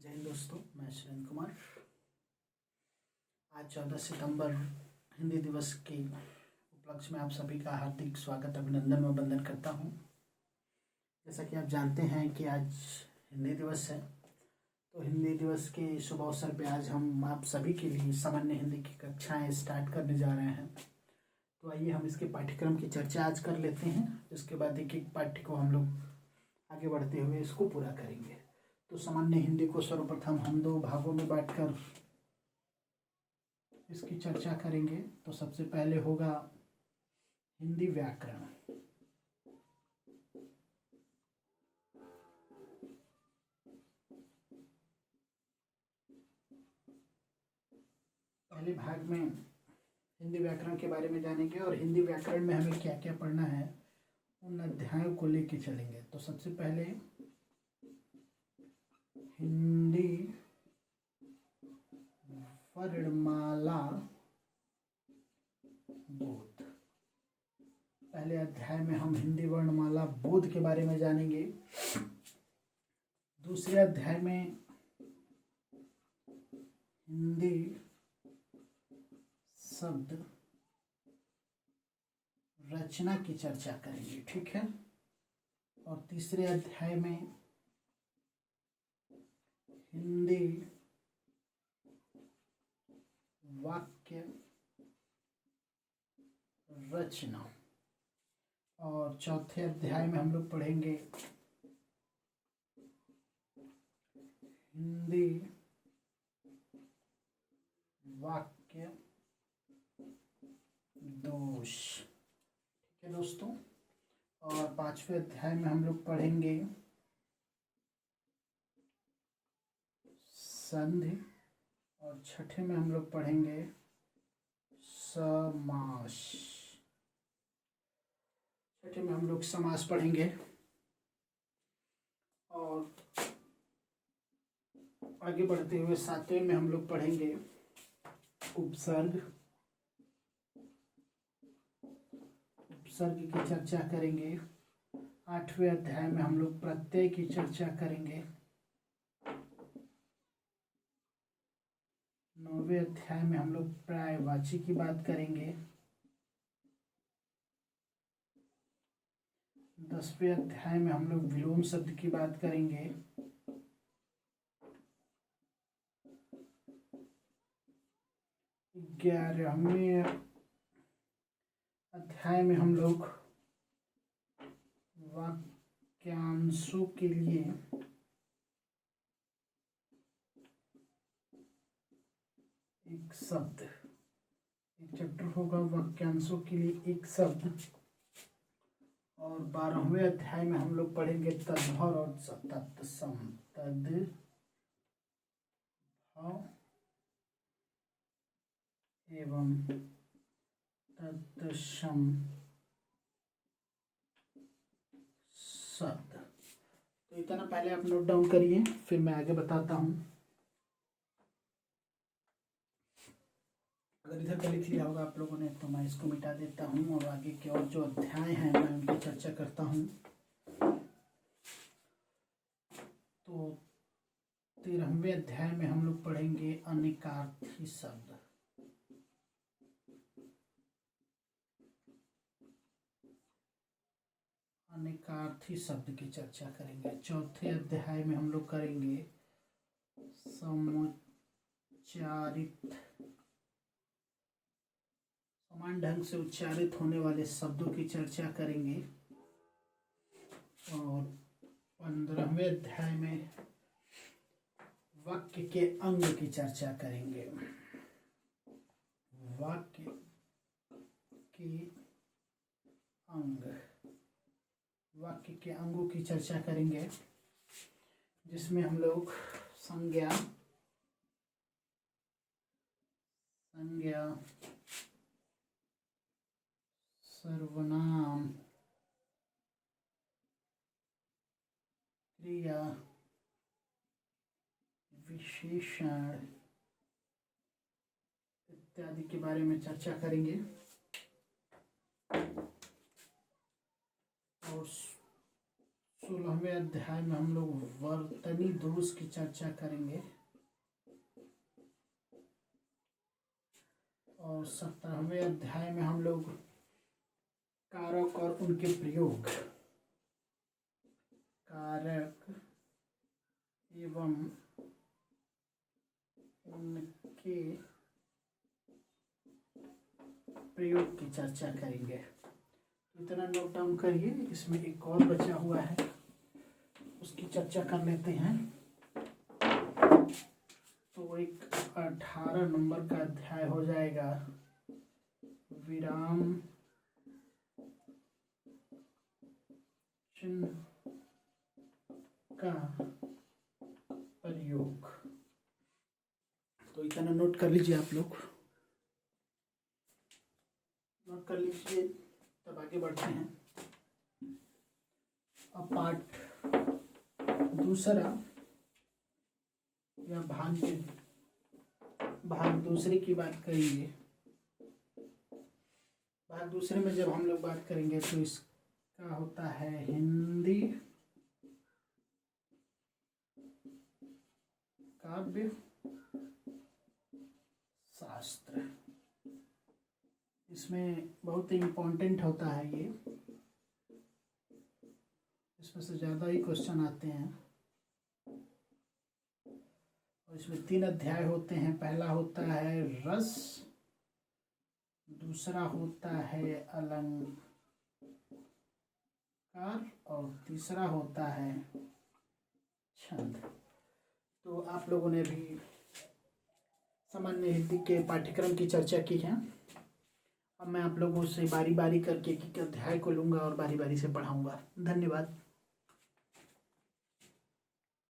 जय हिंद दोस्तों, मैं सुरेंद्र कुमार। आज 14 सितंबर हिंदी दिवस के उपलक्ष्य में आप सभी का हार्दिक स्वागत, अभिनंदन व वंदन करता हूं। जैसा कि आप जानते हैं कि आज हिंदी दिवस है, तो हिंदी दिवस के शुभ अवसर पर आज हम आप सभी के लिए सामान्य हिंदी की कक्षाएं स्टार्ट करने जा रहे हैं। तो आइए हम इसके पाठ्यक्रम की चर्चा आज कर लेते हैं। इसके बाद एक एक पाठ्य को हम लोग आगे बढ़ते हुए इसको पूरा करेंगे। तो सामान्य हिंदी को सर्वप्रथम हम दो भागों में बांटकर इसकी चर्चा करेंगे। तो सबसे पहले होगा हिंदी व्याकरण। पहले भाग में हिंदी व्याकरण के बारे में जानेंगे और हिंदी व्याकरण में हमें क्या क्या पढ़ना है उन अध्यायों को लेके चलेंगे। तो सबसे पहले हिंदी वर्णमाला बोध। पहले अध्याय में हम हिंदी वर्णमाला बोध के बारे में जानेंगे। दूसरे अध्याय में हिंदी शब्द रचना की चर्चा करेंगे, ठीक है। और तीसरे अध्याय में हिंदी वाक्य रचना। और चौथे अध्याय में हम लोग पढ़ेंगे हिंदी वाक्य दोष, ठीक है दोस्तों। और पांचवें अध्याय में हम लोग पढ़ेंगे संधि। और छठे में हम लोग पढ़ेंगे समास। छठे में हम लोग समास पढ़ेंगे। और आगे बढ़ते हुए सातवें में हम लोग पढ़ेंगे उपसर्ग। उपसर्ग की चर्चा करेंगे। आठवें अध्याय में हम लोग प्रत्यय की चर्चा करेंगे। नौवें अध्याय में हम लोग पर्यायवाची की बात करेंगे। 10वें अध्याय में हम लोग विलोम शब्द की बात करेंगे। 11वें अध्याय में हम लोग वाक्यांशों के लिए एक शब्द, एक चैप्टर होगा वाक्यांशों के लिए एक शब्द। और 12वें अध्याय में हम लोग पढ़ेंगे तद्भव और तत्सम। तद्भव एवं तत्सम शब्द। तो इतना पहले आप नोट डाउन करिए, फिर मैं आगे बताता हूँ। अगर इधर का लिख लिया होगा आप लोगों ने तो मैं इसको मिटा देता हूँ और आगे के और जो अध्याय हैं मैं उनकी चर्चा करता हूँ। तो 13वें अध्याय में हम लोग पढ़ेंगे अनेकार्थी शब्द। अनेकार्थी शब्द की चर्चा करेंगे। चौथे अध्याय में हम लोग करेंगे समुच्चारित, समान ढंग से उच्चारित होने वाले शब्दों की चर्चा करेंगे। और 15वें अध्याय में वाक्य के अंग की चर्चा करेंगे। वाक्य के अंग, वाक्य के अंगों की चर्चा करेंगे, जिसमें हम लोग संज्ञा, सर्वनाम, क्रिया, विशेषण इत्यादि के बारे में चर्चा करेंगे। और 16वें अध्याय में हम लोग वर्तनी दोष की चर्चा करेंगे और 17वें अध्याय में हम लोग कारक और उनके प्रयोग, कारक एवं उनके प्रयोग की चर्चा करेंगे। इतना नोट डाउन करिए। इसमें एक और बचा हुआ है, उसकी चर्चा कर लेते हैं। तो एक 18 नंबर का अध्याय हो जाएगा, विराम चिन्ह का प्रयोग। तो इतना नोट कर लीजिए, आप लोग नोट कर लीजिए, तब आगे बढ़ते हैं। अब पार्ट दूसरा या भाग दूसरे की बात करेंगे। भाग दूसरे में जब हम लोग बात करेंगे तो इसका होता है हिंदी काव्य शास्त्र। इसमें बहुत ही इम्पोर्टेंट होता है ये, इसमें से ज़्यादा ही क्वेश्चन आते हैं। और इसमें 3 अध्याय होते हैं। पहला होता है रस, दूसरा होता है अलंकार और तीसरा होता है छंद। तो आप लोगों ने भी सामान्य हिंदी के पाठ्यक्रम की चर्चा की है। अब मैं आप लोगों से बारी बारी करके एक अध्याय को लूँगा और बारी बारी से पढ़ाऊँगा। धन्यवाद।